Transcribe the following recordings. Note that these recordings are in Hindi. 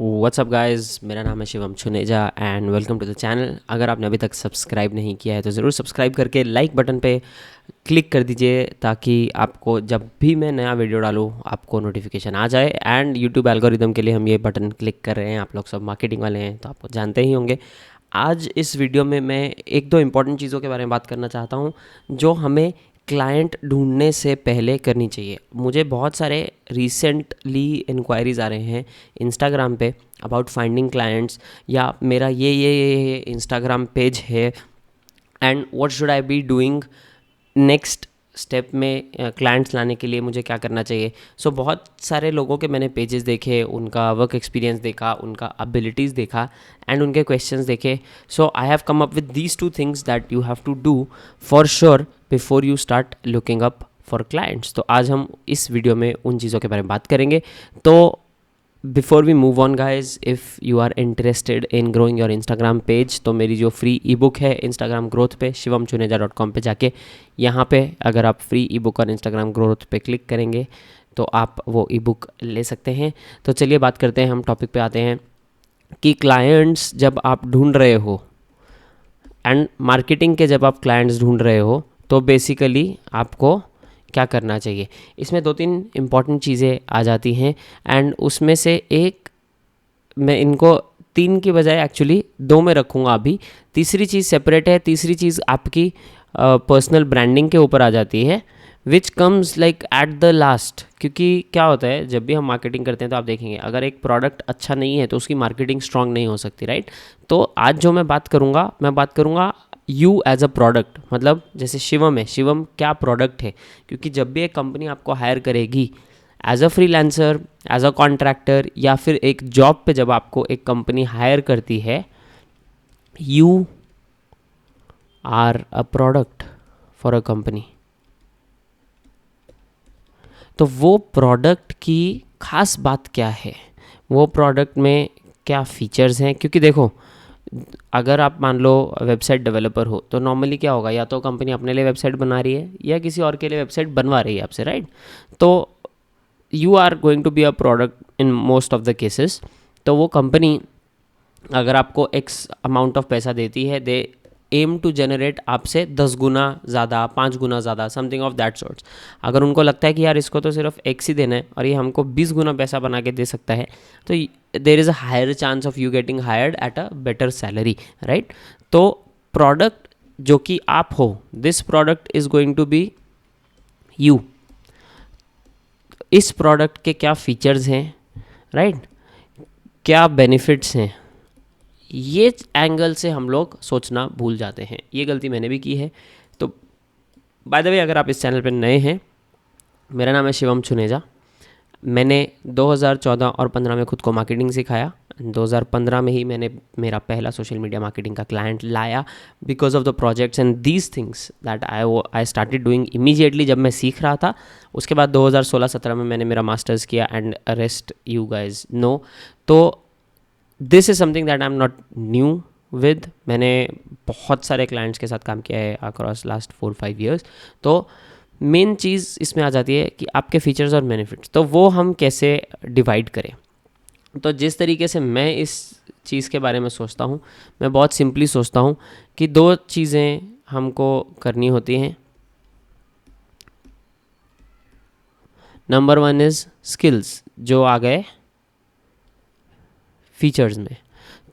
व्हाट्सअप गाइस, मेरा नाम है Shivam Chuneja and welcome to the channel. अगर आपने अभी तक सब्सक्राइब नहीं किया है तो ज़रूर सब्सक्राइब करके लाइक बटन पे क्लिक कर दीजिए ताकि आपको जब भी मैं नया वीडियो डालूँ आपको नोटिफिकेशन आ जाए। एंड यूट्यूब एल्गोरिदम के लिए हम ये बटन क्लिक कर रहे हैं, आप लोग सब मार्केटिंग वाले हैं तो आपको जानते ही होंगे। आज इस वीडियो में मैं एक दो इम्पॉर्टेंट चीज़ों के बारे में बात करना चाहता हूँ जो हमें क्लाइंट ढूंढने से पहले करनी चाहिए। मुझे बहुत सारे रिसेंटली इंक्वायरीज़ आ रहे हैं इंस्टाग्राम पे अबाउट फाइंडिंग क्लाइंट्स, या मेरा ये इंस्टाग्राम पेज है and what should I be doing next step में क्लाइंट्स लाने के लिए मुझे क्या करना चाहिए। सो बहुत सारे लोगों के मैंने पेजेस देखे, उनका वर्क एक्सपीरियंस देखा, उनका एबिलिटीज़ देखा एंड उनके क्वेश्चंस देखे। So I have come up with these two things that you have to do for sure before you start looking up for clients. तो आज हम इस वीडियो में उन चीज़ों के बारे में बात करेंगे। तो before we move on guys, if you are interested in growing your Instagram page तो मेरी जो फ्री ई बुक है इंस्टाग्राम ग्रोथ पे shivamchuneja.com पे जाके यहाँ पे अगर आप फ्री ई बुक और इंस्टाग्राम ग्रोथ पे क्लिक करेंगे तो आप वो ई बुक ले सकते हैं। तो चलिए बात करते हैं, हम टॉपिक पे आते हैं कि क्लाइंट्स जब आप ढूंढ रहे हो एंड मार्केटिंग के जब आप क्लाइंट्स ढूंढ रहे हो तो बेसिकली आपको क्या करना चाहिए। इसमें दो तीन इम्पॉर्टेंट चीज़ें आ जाती हैं एंड उसमें से एक, मैं इनको तीन की बजाय एक्चुअली दो में रखूँगा अभी। तीसरी चीज़ सेपरेट है। तीसरी चीज़ आपकी पर्सनल ब्रांडिंग के ऊपर आ जाती है which comes like at the last. क्योंकि क्या होता है, जब भी हम मार्केटिंग करते हैं तो आप देखेंगे अगर एक प्रोडक्ट अच्छा नहीं है तो उसकी मार्केटिंग स्ट्रांग नहीं हो सकती, राइट। तो आज जो मैं बात करूँगा यू एज अ प्रोडक्ट, मतलब जैसे शिवम है, शिवम क्या प्रोडक्ट है। क्योंकि जब भी एक कंपनी आपको हायर करेगी as a freelancer, as a contractor, या फिर एक जॉब पे जब आपको एक कंपनी हायर करती है, you are a product for a company. तो वो प्रोडक्ट की खास बात क्या है, वो प्रोडक्ट में क्या फीचर्स हैं। क्योंकि देखो, अगर आप मान लो वेबसाइट डेवलपर हो तो नॉर्मली क्या होगा, या तो कंपनी अपने लिए वेबसाइट बना रही है या किसी और के लिए वेबसाइट बनवा रही है आपसे, राइट। तो you are going to be a product in most of the cases. तो वो कंपनी अगर आपको एक्स अमाउंट ऑफ पैसा देती है, दे एम टू जनरेट आपसे 10 गुना ज़्यादा, 5 गुना ज़्यादा, समथिंग ऑफ दैट सॉर्ट्स। अगर उनको लगता है कि यार इसको तो सिर्फ एक्स ही देना है और ये हमको 20 गुना पैसा बना के दे सकता है, तो there is a higher chance of you getting hired at a better salary, right. तो प्रोडक्ट जो कि आप हो, this product is going to be you. इस प्रोडक्ट के क्या फीचर्स हैं, राइट, क्या बेनिफिट्स हैं, ये एंगल से हम लोग सोचना भूल जाते हैं। ये गलती मैंने भी की है। तो बाय द वे, अगर आप इस चैनल पर नए हैं, मेरा नाम है शिवम चुनेजा। मैंने 2014 और 15 में खुद को मार्केटिंग सिखाया। 2015 में ही मैंने मेरा पहला सोशल मीडिया मार्केटिंग का क्लाइंट लाया because of the projects and these things that I started doing immediately जब मैं सीख रहा था। उसके बाद 2016-17 में मैंने मेरा मास्टर्स किया and rest you guys know. तो this is something that I am not new with. मैंने बहुत सारे क्लाइंट्स के साथ काम किया है अक्रॉस लास्ट 4-5 ईयर्स। तो मेन चीज़ इसमें आ जाती है कि आपके फीचर्स और बेनिफिट्स, तो वो हम कैसे डिवाइड करें। तो जिस तरीके से मैं इस चीज़ के बारे में सोचता हूँ, मैं बहुत सिंपली सोचता हूँ कि दो चीज़ें हमको करनी होती हैं। नंबर 1 इज़ स्किल्स, जो आ गए फीचर्स में।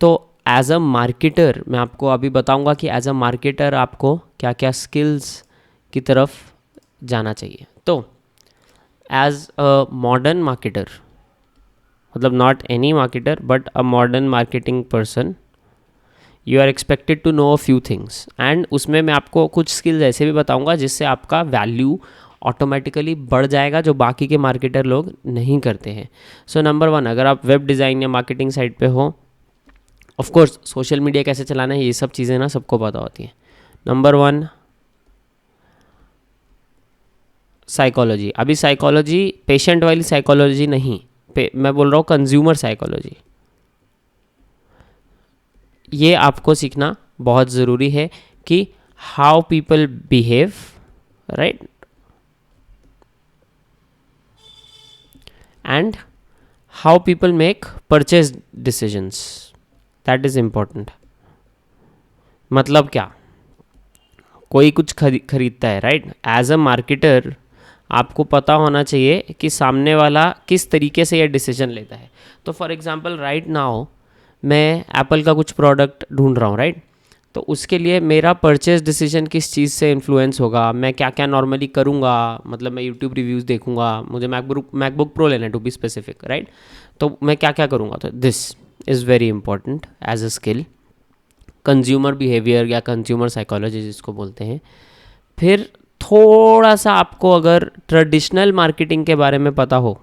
तो एज अ मार्केटर मैं आपको अभी बताऊंगा कि एज अ मार्केटर आपको क्या क्या स्किल्स की तरफ जाना चाहिए। तो एज अ मॉडर्न मार्केटर, मतलब not any marketer but a modern marketing person, you are expected to know a few things. And उसमें मैं आपको कुछ स्किल्स ऐसे भी बताऊंगा जिससे आपका वैल्यू ऑटोमेटिकली बढ़ जाएगा, जो बाकी के मार्केटर लोग नहीं करते हैं। सो नंबर 1, अगर आप वेब डिज़ाइन या मार्केटिंग साइट पे हो, ऑफ कोर्स सोशल मीडिया कैसे चलाना है ये सब चीज़ें ना सबको पता होती हैं। Number 1, psychology. अभी साइकोलॉजी पेशेंट वाली साइकोलॉजी नहीं, मैं बोल रहा हूँ कंज्यूमर साइकोलॉजी। ये आपको सीखना बहुत ज़रूरी है कि how people behave, right, and how people make purchase decisions, that is important. मतलब क्या, कोई कुछ खरीदता है, राइट, एज अ मार्केटर आपको पता होना चाहिए कि सामने वाला किस तरीके से ये डिसीजन लेता है। तो फॉर एग्जांपल राइट नाउ मैं एप्पल का कुछ प्रोडक्ट ढूंढ रहा हूँ, राइट, तो उसके लिए मेरा परचेज डिसीजन किस चीज़ से इन्फ्लुएंस होगा, मैं क्या क्या नॉर्मली करूँगा, मतलब मैं यूट्यूब रिव्यूज़ देखूँगा, मुझे मैकबुक प्रो लेना है टू बी स्पेसिफिक, राइट, तो मैं क्या क्या करूँगा। तो this is very important as a skill, consumer behaviour या कंज्यूमर साइकोलॉजी जिसको बोलते हैं। फिर थोड़ा सा आपको अगर ट्रेडिशनल मार्केटिंग के बारे में पता हो,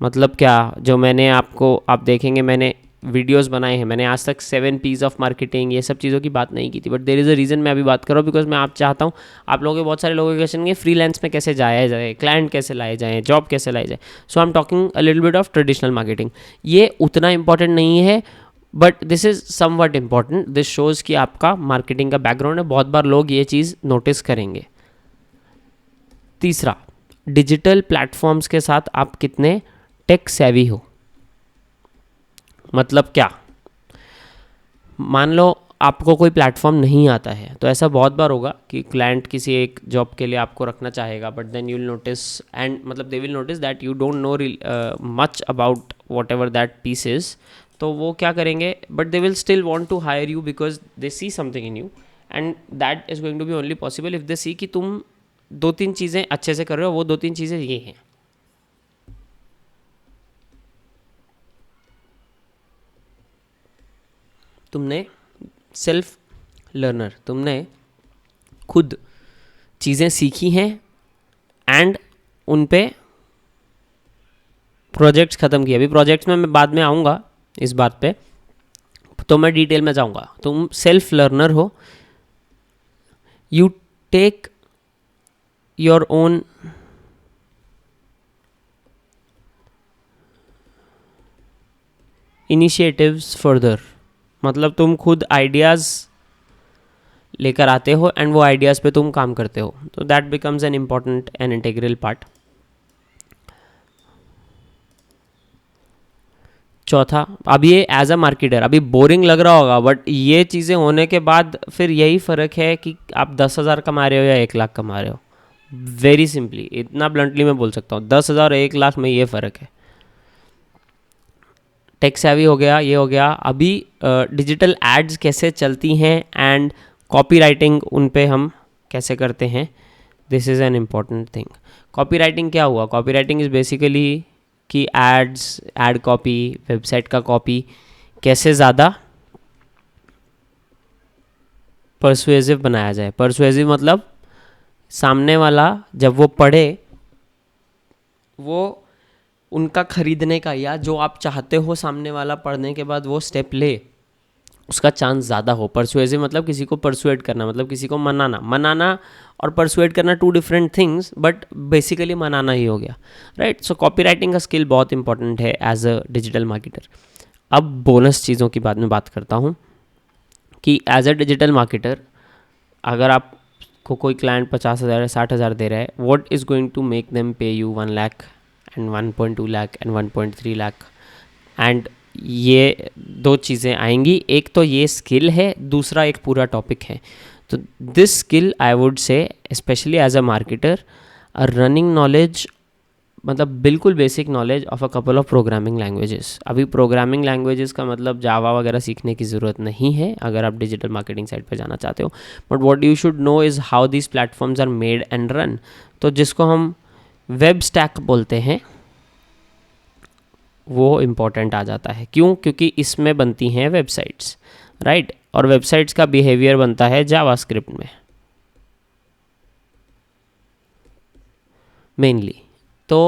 मतलब क्या, जो मैंने आपको, आप देखेंगे मैंने वीडियोस बनाए हैं, मैंने आज तक 7 P's ऑफ मार्केटिंग ये सब चीज़ों की बाट नहीं की थी, but there is a reason मैं अभी बात कर रहा हूँ, बिकॉज मैं आप चाहता हूँ आप लोगों के बहुत सारे लोगों के क्वेश्चन, फ्रीलांस में कैसे जाया जाए, क्लाइंट कैसे लाए जाए, जॉब कैसे लाई जाए। So I am talking a little bit of traditional marketing. ये उतना इंपॉर्टेंट नहीं है, but this is somewhat important. This shows कि आपका मार्केटिंग का बैकग्राउंड है, बहुत बार लोग ये चीज़ नोटिस करेंगे। तीसरा, डिजिटल प्लेटफॉर्म्स के साथ आप कितने टेक सेवी हो। मतलब क्या, मान लो आपको कोई प्लेटफॉर्म नहीं आता है, तो ऐसा बहुत बार होगा कि क्लाइंट किसी एक जॉब के लिए आपको रखना चाहेगा, but then you will notice and मतलब they will notice that you don't know much about whatever that piece is. तो वो क्या करेंगे, but they will still want to hire you because they see something in you, and that is going to be only possible if they see कि तुम 2-3 चीज़ें अच्छे से कर रहे हो। वो 2-3 चीज़ें ये हैं, तुमने सेल्फ लर्नर, तुमने खुद चीज़ें सीखी हैं एंड उन पे प्रोजेक्ट्स ख़त्म किए। अभी प्रोजेक्ट्स में मैं बाद में आऊँगा इस बात पे, तो मैं डिटेल में जाऊँगा। तुम सेल्फ लर्नर हो, you take your own initiatives further, मतलब तुम खुद आइडियाज़ लेकर आते हो एंड वो आइडियाज़ पे तुम काम करते हो, तो that becomes an important and integral part. चौथा, अब ये एज अ मार्केटर अभी बोरिंग लग रहा होगा, बट ये चीज़ें होने के बाद फिर यही फ़र्क है कि आप 10,000 कमा रहे हो या 1 लाख कमा रहे हो। वेरी सिंपली, इतना ब्लंटली मैं बोल सकता हूँ, 10,000 और 1 लाख में ये फ़र्क है। टेक सेवी हो गया, ये हो गया। अभी डिजिटल एड्स कैसे चलती हैं एंड कॉपी राइटिंग उन पे हम कैसे करते हैं, this is an important thing. Copy writing क्या हुआ, कॉपी राइटिंग इज़ बेसिकली कि एड्स, एड कॉपी, वेबसाइट का कॉपी कैसे ज़्यादा परसुएसिव बनाया जाए। परसुएसिव मतलब सामने वाला जब वो पढ़े, वो उनका खरीदने का या जो आप चाहते हो सामने वाला पढ़ने के बाद वो स्टेप ले, उसका चांस ज़्यादा हो। परसुएसिव मतलब किसी को परसुएट करना, मतलब किसी को मनाना और परसुएट करना 2 डिफरेंट थिंग्स, बट बेसिकली मनाना ही हो गया, राइट। सो कॉपी राइटिंग का स्किल बहुत इंपॉर्टेंट है एज अ डिजिटल मार्केटर। अब बोनस चीज़ों की बाद में बात करता हूँ कि एज अ डिजिटल मार्केटर अगर आपको कोई क्लाइंट 50,000 या 60,000 दे रहा है, what is going to make them pay you 1 lakh and 1.2 lakh and 1.3 lakh, and ये 2 चीज़ें आएंगी। एक तो ये स्किल है, दूसरा एक पूरा टॉपिक है। तो this skill I would say specially as a marketer, a running knowledge, मतलब बिल्कुल basic knowledge of a couple of programming languages. अभी प्रोग्रामिंग लैंग्वेजेस का मतलब जावा वगैरह सीखने की ज़रूरत नहीं है अगर आप डिजिटल मार्केटिंग साइड पे जाना चाहते हो, but what you should know is how these platforms are made and run. तो जिसको हम वेब स्टैक बोलते हैं, वो इम्पॉर्टेंट आ जाता है। क्यों? क्योंकि इसमें बनती हैं वेबसाइट्स, राइट, और वेबसाइट्स का बिहेवियर बनता है जावास्क्रिप्ट में मेनली। तो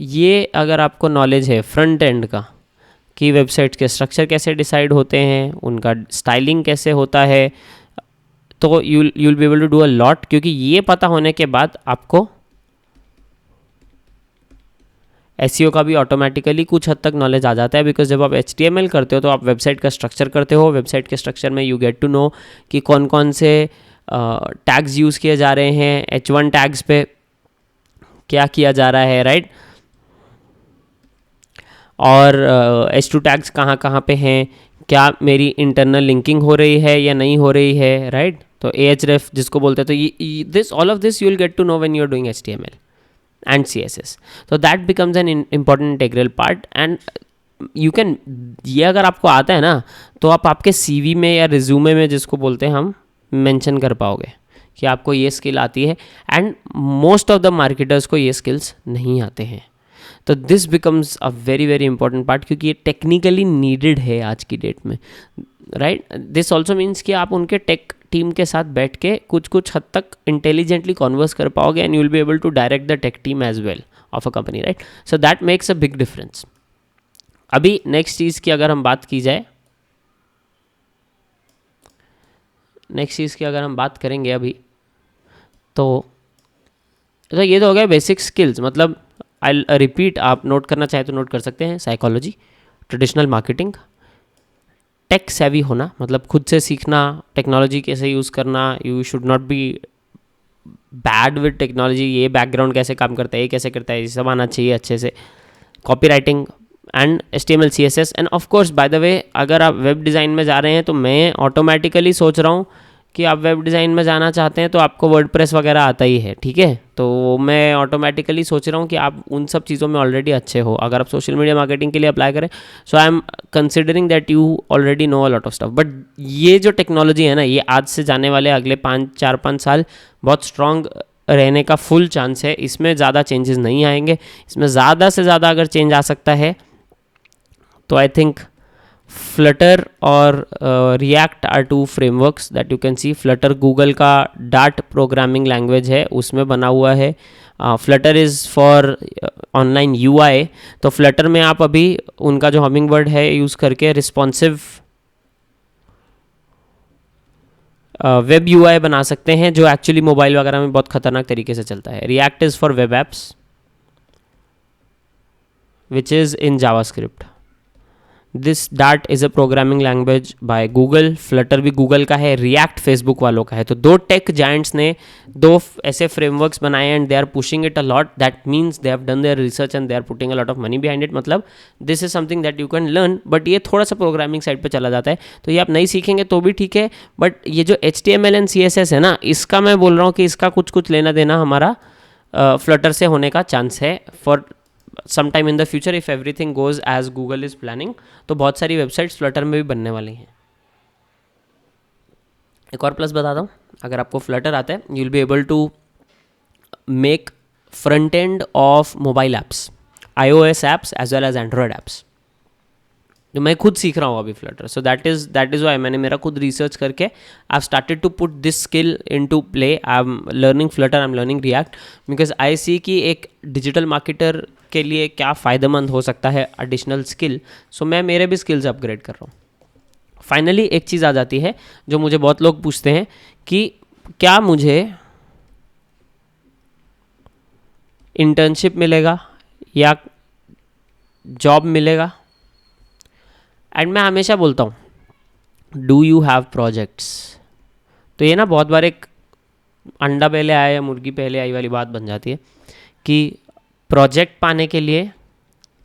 ये अगर आपको नॉलेज है फ्रंट एंड का कि वेबसाइट्स के स्ट्रक्चर कैसे डिसाइड होते हैं, उनका स्टाइलिंग कैसे होता है, तो you will be able to do a lot. क्योंकि ये पता होने के बाद आपको एसईओ का भी ऑटोमेटिकली कुछ हद तक नॉलेज आ जाता है, बिकॉज जब आप HTML करते हो तो आप वेबसाइट का स्ट्रक्चर करते हो। वेबसाइट के स्ट्रक्चर में यू गेट टू नो कि कौन कौन से टैग्स यूज़ किए जा रहे हैं, H1 टैग्स पे क्या किया जा रहा है, राइट। और H2 टैग्स कहाँ कहाँ पे हैं, क्या मेरी इंटरनल लिंकिंग हो रही है या नहीं हो रही है, राइट। तो Ahref जिसको बोलते हैं, तो ये this all of this you will get to know when you are doing HTML and CSS. So that becomes an important integral part and you can, ये अगर आपको आता है ना तो आप आपके CV में या रिज्यूमे में जिसको बोलते हैं हम मेंशन कर पाओगे कि आपको ये स्किल आती है। And most of the marketers को ये स्किल्स नहीं आते हैं, तो this becomes a very very important part, क्योंकि ये टेक्निकली नीडेड है आज की डेट में, राइट। दिस ऑल्सो मीन्स कि आप उनके टेक टीम के साथ बैठ के कुछ कुछ हद तक इंटेलिजेंटली कॉन्वर्स कर पाओगे and you will be able to direct the tech team as well of a company, right. So that makes a big difference. अभी नेक्स्ट चीज़ की अगर हम बात की जाए, नेक्स्ट चीज़ की अगर हम बात करेंगे अभी, तो ये तो हो गया बेसिक स्किल्स। मतलब आई रिपीट, आप नोट करना चाहे तो नोट कर सकते हैं। Psychology, traditional marketing, tech savvy होना, मतलब खुद से सीखना, टेक्नोलॉजी कैसे यूज़ करना, you should not be bad with technology, ये बैकग्राउंड कैसे काम करता है, ये कैसे करता है, ये सब आना चाहिए अच्छे से। Copy writing and HTML CSS end of course buy the वे, अगर आप वेब डिज़ाइन में जा रहे हैं तो मैं ऑटोमेटिकली सोच रहा हूँ कि आप वेब डिज़ाइन में जाना चाहते हैं तो आपको वर्डप्रेस वगैरह आता ही है, ठीक है। तो मैं ऑटोमेटिकली सोच रहा हूँ कि आप उन सब चीज़ों में ऑलरेडी अच्छे हो अगर आप सोशल मीडिया मार्केटिंग के लिए अप्लाई करें। So I am considering that you already know a lot of stuff. But ये जो टेक्नोलॉजी है ना, ये आज से जाने वाले अगले 4-5 साल बहुत स्ट्रॉन्ग रहने का फुल चांस है। इसमें ज़्यादा चेंजेस नहीं आएंगे। इसमें ज़्यादा से ज़्यादा अगर चेंज आ सकता है तो आई थिंक Flutter और React are two frameworks that you can see. Flutter Google का डार्ट प्रोग्रामिंग लैंग्वेज है, उसमें बना हुआ है। Flutter is for online UI। तो Flutter में आप अभी उनका जो हमिंग बर्ड है यूज़ करके रिस्पॉन्सिव वेब UI बना सकते हैं, जो एक्चुअली मोबाइल वगैरह में बहुत खतरनाक तरीके से चलता है। React is for web apps which is in JavaScript. This dart is a programming language by Google. Flutter भी गूगल का है, रिएक्ट फेसबुक वालों का है। तो दो टेक जायंट्स ने दो ऐसे फ्रेमवर्क्स बनाए and they are pushing it a lot. That means they have done their research and they are putting a lot of money behind it. मतलब this is something that you can learn, but ये थोड़ा सा प्रोग्रामिंग साइड पे चला जाता है, तो ये आप नहीं सीखेंगे तो भी ठीक है। बट ये जो HTML एंड CSS है ना, इसका मैं बोल रहा हूँ कि इसका कुछ कुछ लेना देना हमारा फ्लटर से होने का चांस है for some time in the future if everything goes as Google is planning. तो बहुत सारी वेबसाइट्स फ्लटर में भी बनने वाली हैं। एक और प्लस बताता हूँ, अगर आपको फ्लटर आता है you will be able to make front end of mobile apps, iOS apps as well as Android apps. जो मैं खुद सीख रहा हूँ अभी Flutter, so that is why मैंने मेरा खुद रिसर्च करके I started to put this skill into play. I am learning Flutter, I am learning React, because I see कि एक डिजिटल मार्केटर के लिए क्या फ़ायदेमंद हो सकता है एडिशनल स्किल। सो मैं मेरे भी स्किल्स अपग्रेड कर रहा हूँ। फाइनली एक चीज़ आ जाती है जो मुझे बहुत लोग पूछते हैं कि क्या मुझे इंटर्नशिप मिलेगा या जॉब मिलेगा। एंड मैं हमेशा बोलता हूँ डू यू हैव प्रोजेक्ट्स। तो ये ना बहुत बार एक अंडा पहले आया या मुर्गी पहले आई वाली बात बन जाती है कि प्रोजेक्ट पाने के लिए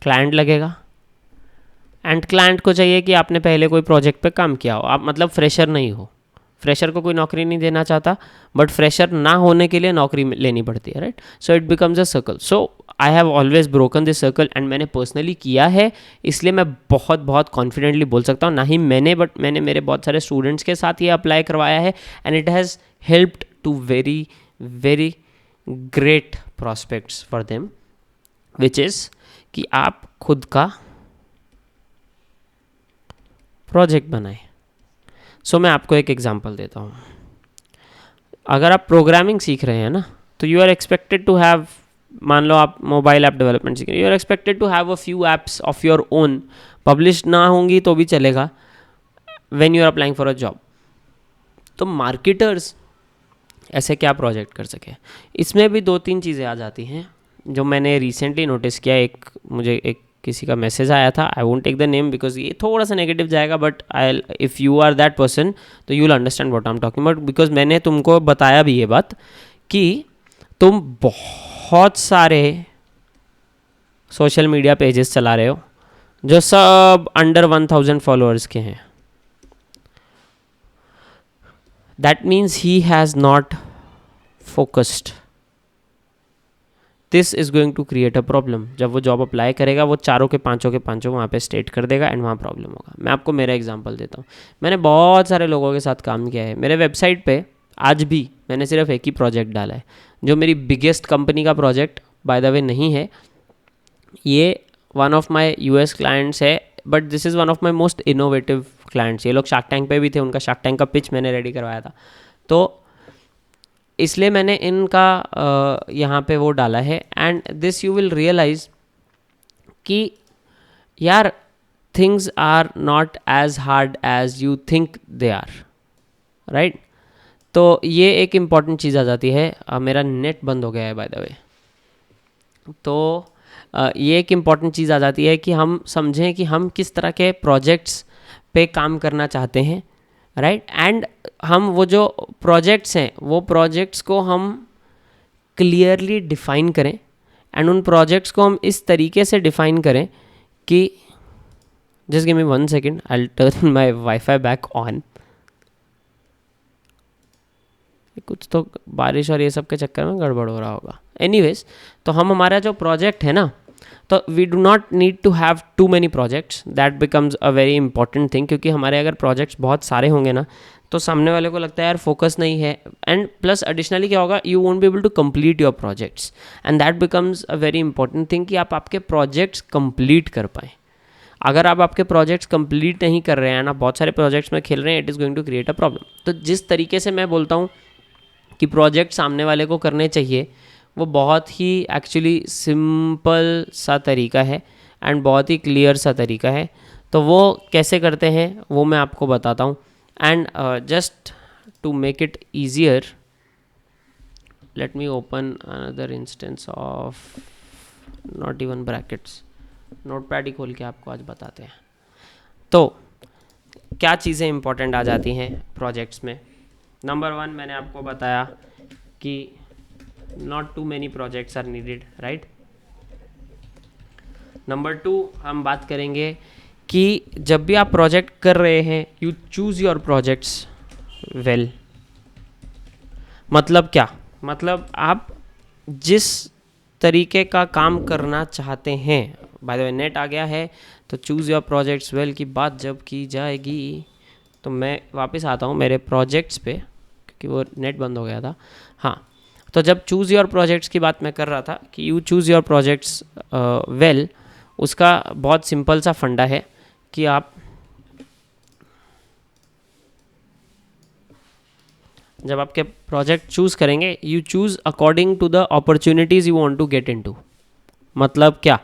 क्लाइंट लगेगा एंड क्लाइंट को चाहिए कि आपने पहले कोई प्रोजेक्ट पे काम किया हो, आप मतलब फ्रेशर नहीं हो। फ्रेशर को कोई नौकरी नहीं देना चाहता, बट फ्रेशर ना होने के लिए नौकरी लेनी पड़ती है, right. So it becomes a circle. So I have always broken this circle and मैंने पर्सनली किया है, इसलिए मैं बहुत बहुत कॉन्फिडेंटली बोल सकता हूँ। ना ही मैंने, बट मैंने मेरे बहुत सारे स्टूडेंट्स के साथ ये अप्लाई करवाया है and it has helped to very very great prospects for them, which is कि आप खुद का प्रोजेक्ट बनाए। सो मैं आपको एक एग्जांपल देता हूँ। अगर आप प्रोग्रामिंग सीख रहे हैं ना, तो you are expected to have, मान लो आप मोबाइल ऐप डेवलपमेंट सीख रहे हैं, you are expected to have a few apps of your own, publish ना होंगी तो भी चलेगा, when you are applying for a job. तो मार्केटर्स ऐसे क्या प्रोजेक्ट कर सके, इसमें भी 2-3 चीज़ें आ जाती हैं जो मैंने रिसेंटली नोटिस किया। मुझे एक किसी का मैसेज आया था, I won't take the name because ये थोड़ा सा नेगेटिव जाएगा, but I if you are that person तो you will understand what I am talking about. Because मैंने तुमको बताया भी ये बात कि तुम बहुत सारे सोशल मीडिया पेजेस चला रहे हो, जो सब अंडर 1000 फॉलोअर्स के हैं, that means he has not focused. This is going to create a problem. जब वो जॉब अप्लाई करेगा वो चारों के पांचों वहाँ पे स्टेट कर देगा एंड वहाँ प्रॉब्लम होगा. मैं आपको मेरा एग्जांपल देता हूँ. मैंने बहुत सारे लोगों के साथ काम किया है. मेरे वेबसाइट पे आज भी मैंने सिर्फ एक ही प्रोजेक्ट डाला है, जो मेरी बिगेस्ट कंपनी का प्रोजेक्ट बाय द वे नहीं है. ये one of my US clients है, but this is one of my most innovative clients. ये लोग शार्क टैंक पे भी थे, उनका शार्क टैंक का पिच मैंने रेडी करवाया था. तो इसलिए मैंने इनका यहाँ पे वो डाला है. And this you will realise कि यार things are not as hard as you think they are, right. तो ये एक इम्पॉर्टेंट चीज़ आ जाती है. मेरा नेट बंद हो गया है बाय द वे. तो ये एक इम्पॉर्टेंट चीज़ आ जाती है कि हम समझें कि हम किस तरह के प्रोजेक्ट्स पे काम करना चाहते हैं, राइट. एंड हम वो जो प्रोजेक्ट्स हैं वो प्रोजेक्ट्स को हम क्लियरली डिफ़ाइन करें. एंड उन प्रोजेक्ट्स को हम इस तरीके से डिफ़ाइन करें कि just give me 1 second, I will turn my wifi back on. कुछ तो बारिश और ये सब के चक्कर में गड़बड़ हो रहा होगा. एनीवेज, तो हम हमारा जो प्रोजेक्ट है ना, तो we do not need to have too many projects. That becomes a very important thing. क्योंकि हमारे अगर प्रोजेक्ट्स बहुत सारे होंगे ना, तो सामने वाले को लगता है यार फोकस नहीं है. एंड प्लस एडिशनली क्या होगा, you won't be able to complete your projects. And that becomes a very important thing कि आप आपके प्रोजेक्ट्स कंप्लीट कर पाएँ. अगर आप आपके प्रोजेक्ट्स कंप्लीट नहीं कर रहे हैं ना, बहुत सारे प्रोजेक्ट्स में खेल रहे हैं, it is going to create a problem. तो जिस तरीके से मैं बोलता हूँ कि प्रोजेक्ट सामने वाले को करने चाहिए, वो बहुत ही एक्चुअली सिंपल सा तरीका है एंड बहुत ही क्लियर सा तरीका है. तो वो कैसे करते हैं वो मैं आपको बताता हूँ. And just to make it easier, let me open another instance of not even brackets. Notepad ही खोल के आपको आज बताते हैं. तो क्या चीज़ें इंपॉर्टेंट आ जाती हैं प्रोजेक्ट्स में. नंबर 1 मैंने आपको बताया कि not too many projects are needed, right. Number 2 हम बात करेंगे कि जब भी आप प्रोजेक्ट कर रहे हैं, you choose your projects well. मतलब क्या, मतलब आप जिस तरीके का काम करना चाहते हैं, बाय द वे नेट आ गया है तो चूज़ योर प्रोजेक्ट्स वेल की बात जब की जाएगी, तो मैं वापस आता हूँ मेरे प्रोजेक्ट्स पे क्योंकि वो नेट बंद हो गया था. हाँ, तो जब चूज़ योर प्रोजेक्ट्स की बात मैं कर रहा था कि you choose your projects well, उसका बहुत सिंपल सा फंडा है कि आप जब आपके प्रोजेक्ट चूज़ करेंगे, you choose according to the opportunities you want to get into. मतलब क्या,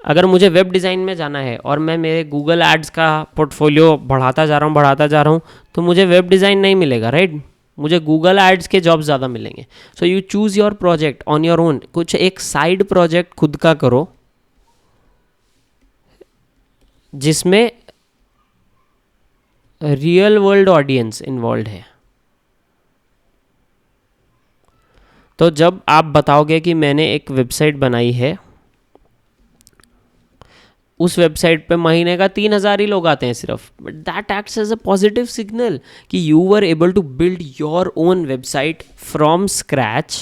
अगर मुझे वेब डिज़ाइन में जाना है और मैं मेरे गूगल एड्स का पोर्टफोलियो बढ़ाता जा रहा हूँ, तो मुझे वेब डिज़ाइन नहीं मिलेगा, राइट. मुझे गूगल एड्स के जॉब ज़्यादा मिलेंगे. So you choose your project on your own. कुछ एक साइड प्रोजेक्ट खुद का करो जिसमें रियल वर्ल्ड ऑडियंस इन्वॉल्व है. तो जब आप बताओगे कि मैंने एक वेबसाइट बनाई है, उस वेबसाइट पे महीने का 3000 ही लोग आते हैं सिर्फ, but that acts as a positive signal कि you were able to build your own website from scratch.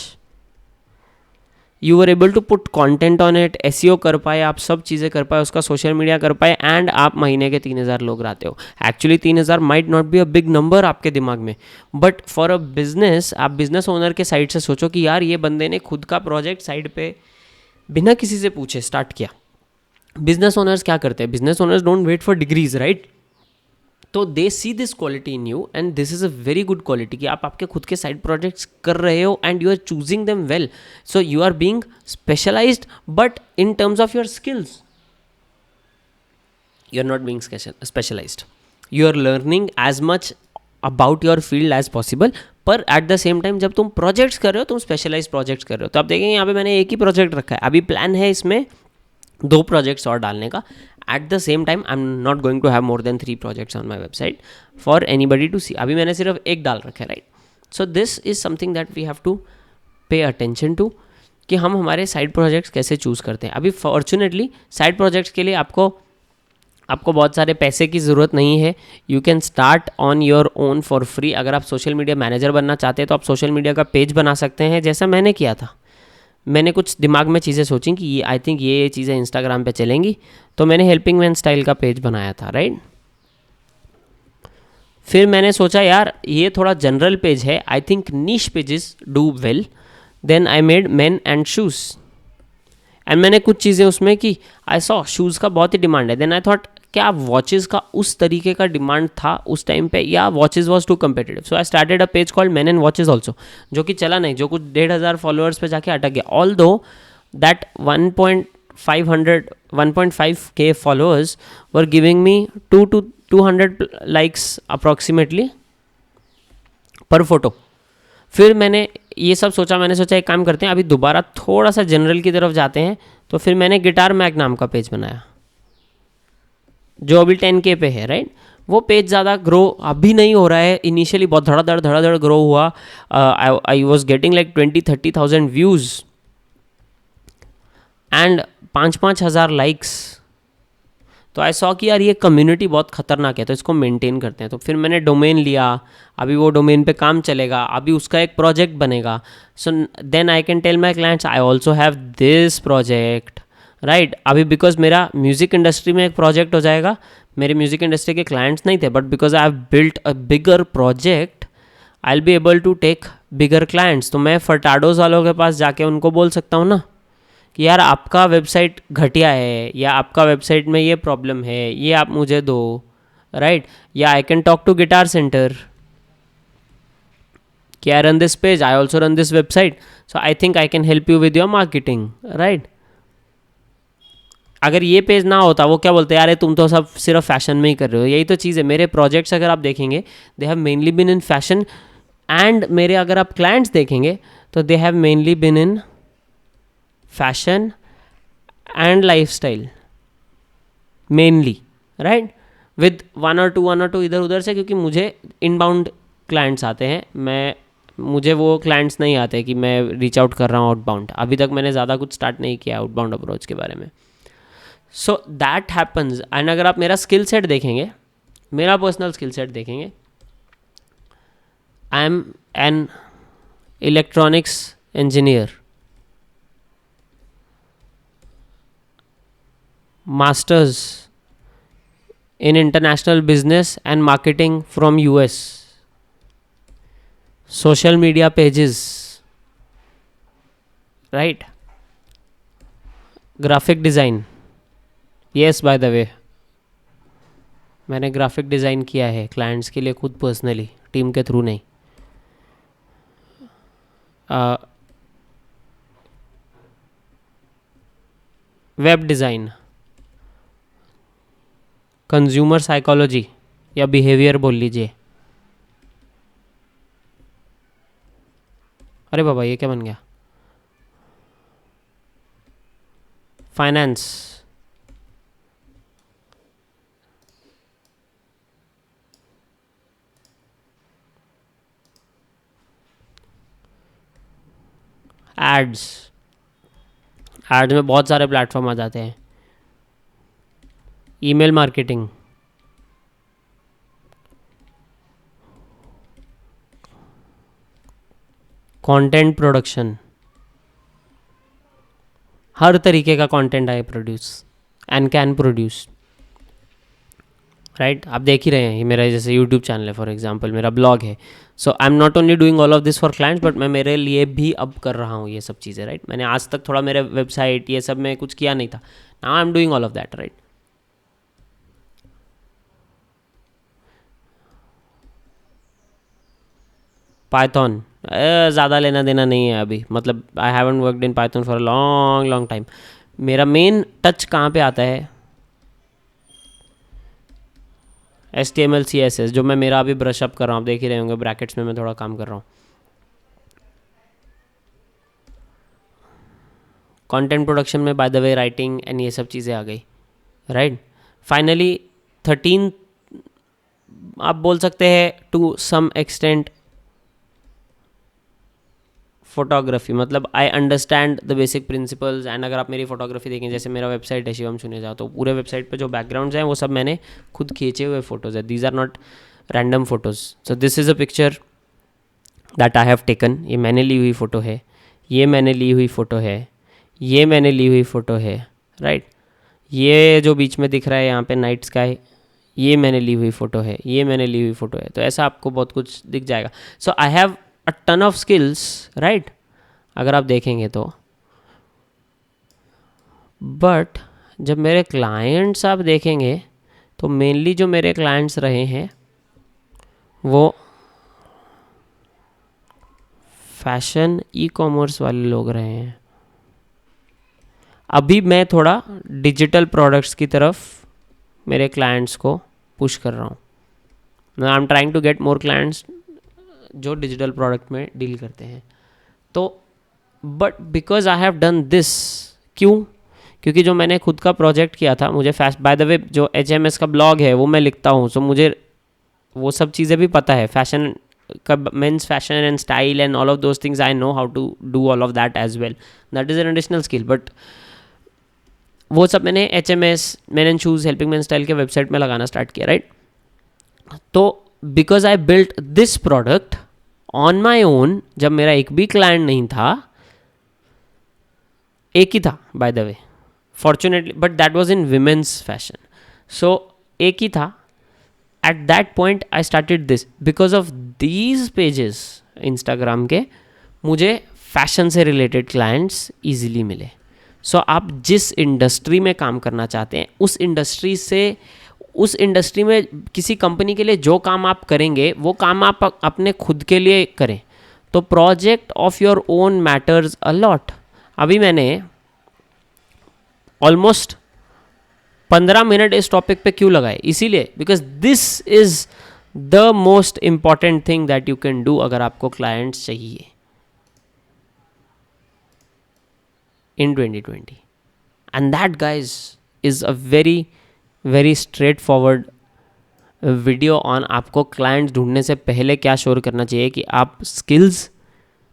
You were able to put content on it, SEO कर पाए, आप सब चीज़ें कर पाए, उसका सोशल मीडिया कर पाए, एंड आप महीने के 3000 लोग आते हो. Actually 3000 might not be a big number आपके दिमाग में, बट फॉर अ बिजनेस, आप बिजनेस ओनर के साइड से सोचो कि यार ये बंदे ने खुद का प्रोजेक्ट साइड पे बिना किसी से पूछे स्टार्ट किया. बिजनेस ओनर्स क्या करते हैं, business owners don't wait for degrees, right. तो they see this quality in you and this is a very good quality कि आप आपके खुद के साइड प्रोजेक्ट्स कर रहे हो and you are choosing them well. So you are being specialised, but in terms of your skills you are not being specialised. You are learning as much about your field as possible, पर एट द सेम टाइम जब तुम प्रोजेक्ट्स कर रहे हो, तुम स्पेशलाइज प्रोजेक्ट्स कर रहे हो. तो आप देखेंगे यहाँ पे मैंने एक ही प्रोजेक्ट रखा है. अभी प्लान है इसमें 2 प्रोजेक्ट्स और डालने का. At the same time I am not going to have more than 3 projects on my website for anybody to see. अभी मैंने सिर्फ एक डाल रखा है, right. So this is something that we have to pay attention to. कि हम हमारे साइड प्रोजेक्ट्स कैसे चूज़ करते हैं। अभी फॉर्चुनेटली साइड प्रोजेक्ट्स के लिए आपको बहुत सारे पैसे की ज़रूरत नहीं है। You can start on your own for free. अगर आप सोशल मीडिया मैनेजर बनना चाहते हैं तो आप सोशल मीडिया का पेज बना सकते हैं, जैसा मैंने किया था। मैंने कुछ दिमाग में चीज़ें सोची कि ये आई थिंक ये चीज़ें इंस्टाग्राम पे चलेंगी, तो मैंने हेल्पिंग मैन स्टाइल का पेज बनाया था, राइट। फिर मैंने सोचा यार ये थोड़ा जनरल पेज है, I think niche pages do well. Then I made men and shoes and मैंने कुछ चीज़ें उसमें की। आई सॉ शूज़ का बहुत ही डिमांड है। देन आई थॉट क्या वॉचेज़ का उस तरीके का डिमांड था उस टाइम पे, या watches was too competitive. So I started a page called men and watches also, जो कि चला नहीं, जो कुछ 1,500 फॉलोअर्स पे जाके अटक गया। ऑल दो that 1.5K followers were giving me 200 likes approximately पर फोटो। फिर मैंने ये सब सोचा, मैंने सोचा एक काम करते हैं, अभी दोबारा थोड़ा सा जनरल की तरफ जाते हैं। तो फिर मैंने गिटार मैग नाम का पेज बनाया, जो अभी 10K पे है, राइट। वो पेज ज़्यादा ग्रो अभी नहीं हो रहा है, इनिशियली बहुत धड़ाधड़ ग्रो हुआ। I was getting like 20-30,000 views and 5,000 likes. तो आई सॉ कि यार ये कम्युनिटी बहुत खतरनाक है, तो इसको मेंटेन करते हैं। तो फिर मैंने डोमेन लिया, अभी वो डोमेन पे काम चलेगा, अभी उसका एक प्रोजेक्ट बनेगा। So then I can tell my clients I also have this project, right. अभी बिकॉज मेरा म्यूज़िक इंडस्ट्री में एक प्रोजेक्ट हो जाएगा, मेरे म्यूज़िक इंडस्ट्री के क्लाइंट्स नहीं थे, but because I have built a bigger project I will be able to take bigger clients. तो मैं फर्टाडोज वालों के पास जाके उनको बोल सकता हूँ ना कि यार आपका वेबसाइट घटिया है, या आपका वेबसाइट में ये प्रॉब्लम है, ये आप मुझे दो, राइट। या I can talk to Guitar Center कि I run this page, I also run this website, so I think I can help you with your marketing, right. अगर ये पेज ना होता, वो क्या बोलते हैं, यार तुम तो सब सिर्फ फैशन में ही कर रहे हो। यही तो चीज़ है, मेरे प्रोजेक्ट्स अगर आप देखेंगे they have mainly been in fashion, and मेरे अगर आप क्लाइंट्स देखेंगे तो they have mainly been in fashion and lifestyle mainly, right, with one और टू इधर उधर से, क्योंकि मुझे इनबाउंड क्लाइंट्स आते हैं, मुझे वो क्लाइंट्स नहीं आते कि मैं रीच आउट कर रहा हूँ आउटबाउंड। अभी तक मैंने ज़्यादा कुछ स्टार्ट नहीं किया आउटबाउंड अप्रोच के बारे में। So that happens. एंड अगर आप मेरा स्किल सेट देखेंगे, मेरा पर्सनल स्किल सेट देखेंगे, I am an electronics engineer, masters in international business and marketing from US, social media pages, right, graphic design, yes by the way मैंने ग्राफिक डिज़ाइन किया है क्लाइंट्स के लिए खुद पर्सनली, टीम के थ्रू नहीं। वेब डिज़ाइन, कंज्यूमर साइकोलॉजी या बिहेवियर बोल लीजिए। अरे बाबा ये क्या बन गया, फाइनेंस, एड्स में बहुत सारे प्लेटफॉर्म आ जाते हैं, ईमेल मार्केटिंग, कंटेंट प्रोडक्शन, हर तरीके का content I produce and can produce, right. आप देख ही रहे हैं, ये मेरा जैसे यूट्यूब चैनल है फॉर एग्जांपल, मेरा ब्लॉग है। So I am not only doing all of this for clients, but मैं मेरे लिए भी अब कर रहा हूँ ये सब चीज़ें, राइट। मैंने आज तक थोड़ा मेरे वेबसाइट ये सब में कुछ किया नहीं था, now I am doing all of that, right. Python ज़्यादा लेना देना नहीं है अभी, मतलब I haven't worked in Python for a long long time. मेरा मेन टच कहाँ पे आता है, HTML CSS, जो मैं मेरा अभी ब्रश अप कर रहा हूँ, आप देख ही रहे होंगे ब्रैकेट्स में मैं थोड़ा काम कर रहा हूँ। कंटेंट प्रोडक्शन में bye the way writing and ये सब चीज़ें आ गई, राइट। फाइनली 13 आप बोल सकते हैं टू सम एक्सटेंट फोटोग्राफी, मतलब I understand the basic principles. And अगर आप मेरी फोटोग्राफी देखें, जैसे मेरा वेबसाइट है शिवम चुनेजा, तो पूरे वेबसाइट पे जो बैकग्राउंड्स हैं वो सब मैंने खुद खींचे हुए फ़ोटोज़ है। These are not random photos. So this is a picture that I have taken. ये मैंने ली हुई फ़ोटो है, ये मैंने ली हुई फ़ोटो है, ये मैंने ली हुई फ़ोटो है, राइट। ये जो बीच में दिख रहा है यहाँ पे नाइट स्काई, ये मैंने ली हुई फ़ोटो है, ये मैंने ली हुई फ़ोटो है। तो ऐसा आपको बहुत कुछ दिख जाएगा। So I have a ton of skills, right, अगर आप देखेंगे तो। बट जब मेरे क्लाइंट्स आप देखेंगे तो मेनली जो मेरे क्लाइंट्स रहे हैं वो फैशन ई कॉमर्स वाले लोग रहे हैं। अभी मैं थोड़ा डिजिटल प्रोडक्ट्स की तरफ मेरे क्लाइंट्स को पुश कर रहा हूँ। I am trying to get more clients जो डिजिटल प्रोडक्ट में डील करते हैं। तो but because I have done this, क्यों? क्योंकि जो मैंने खुद का प्रोजेक्ट किया था, मुझे बाय द वे जो HMS का ब्लॉग है वो मैं लिखता हूँ, सो मुझे वो सब चीज़ें भी पता है, फैशन का, men's fashion and style and all of those things, I know how to do all of that as well. That is an additional skill. But वो सब मैंने HMS, men and shoes, helping men style के वेबसाइट में लगाना स्टार्ट किया, राइट। तो because I built this product on my own, जब मेरा एक भी क्लाइंट नहीं था, एक ही था by the way fortunately, but that was in women's fashion, so एक ही था। At that point I started this because of these pages Instagram के, मुझे फैशन से रिलेटेड क्लाइंट्स ईजिली मिले। सो आप जिस इंडस्ट्री में काम करना चाहते हैं, उस इंडस्ट्री में किसी कंपनी के लिए जो काम आप करेंगे वो काम आप अपने खुद के लिए करें, तो project of your own matters a lot. अभी मैंने ऑलमोस्ट 15 मिनट इस टॉपिक पे क्यों लगाए? इसीलिए because this is the most important thing that you can do अगर आपको क्लाइंट्स चाहिए in 2020. And that, guys, is a very straightforward video on आपको क्लाइंट्स ढूंढने से पहले क्या श्योर करना चाहिए कि आप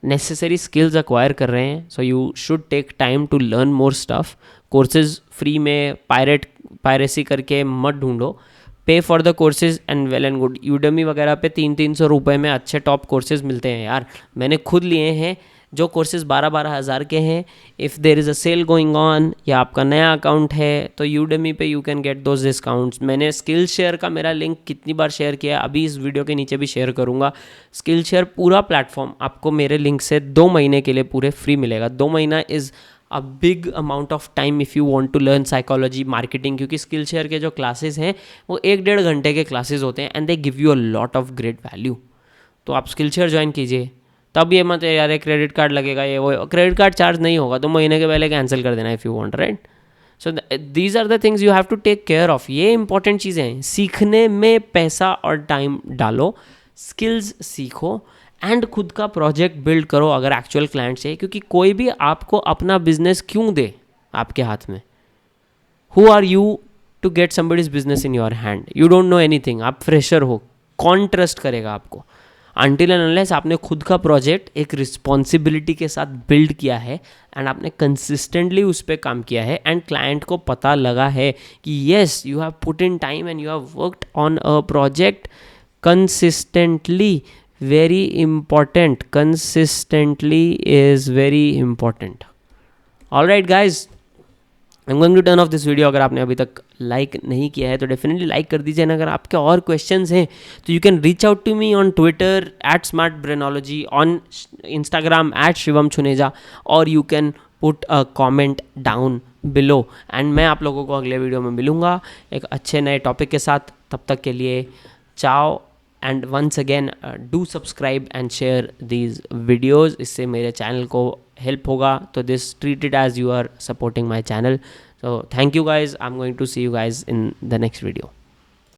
नेसेसरी स्किल्स अक्वायर कर रहे हैं। So you should take time to learn more stuff. Courses free में पायरेसी करके मत ढूंढो, pay for the courses and well and good. Udemy वगैरह पे 300-300 रुपये में अच्छे टॉप कोर्सेज मिलते हैं यार। मैंने खुद लिए हैं जो कोर्सेज 12-12 हज़ार के हैं। If there is a sale going on या आपका नया अकाउंट है तो यूडेमी पे you can get those discounts. मैंने स्किल शेयर का मेरा लिंक कितनी बार शेयर किया, अभी इस वीडियो के नीचे भी शेयर करूँगा। स्किल शेयर पूरा प्लेटफॉर्म आपको मेरे लिंक से 2 महीने के लिए पूरे फ्री मिलेगा। 2 महीना is a big amount of time if you want to learn psychology, marketing, क्योंकि स्किल शेयर के जो क्लासेस हैं वो 1-1.5 घंटे के क्लासेस होते हैं and they give you a lot of great value. तो आप स्किल शेयर ज्वाइन कीजिए। तब ये मत यार क्रेडिट कार्ड लगेगा, ये वो, क्रेडिट कार्ड चार्ज नहीं होगा तो महीने के पहले कैंसिल कर देना if you want, right. So these are the things you have to take care of. ये इंपॉर्टेंट चीज़ें हैं। सीखने में पैसा और टाइम डालो, स्किल्स सीखो एंड खुद का प्रोजेक्ट बिल्ड करो अगर एक्चुअल क्लाइंट चाहिए। क्योंकि कोई भी आपको अपना बिजनेस क्यों दे आपके हाथ में? Who are you to get somebody's business in your hand? You don't know anything, आप फ्रेशर हो। कौन ट्रस्ट करेगा आपको? अनटिल एंड अनलेस आपने खुद का प्रोजेक्ट एक रिस्पॉन्सिबिलिटी के साथ बिल्ड किया है एंड आपने कंसिस्टेंटली उस पर काम किया है एंड क्लाइंट को पता लगा है कि yes you have put in time and you have worked on a project consistently. Very important, consistently is very important. Alright guys, I am going to turn off this video. अगर आपने अभी तक लाइक नहीं किया है तो डेफिनेटली लाइक कर दीजिए। अगर आपके और क्वेश्चंस हैं तो you can reach out to me on Twitter @smartbrainology, on Instagram @shivam chuneja, और you can put a comment down below and मैं आप लोगों को अगले वीडियो में मिलूँगा एक अच्छे नए टॉपिक के साथ। तब तक के लिए ciao and once again do subscribe and share these videos. इससे मेरे चैनल को हेल्प होगा। तो this treat it as you are supporting my channel. So thank you guys. I'm going to see you guys in the next video.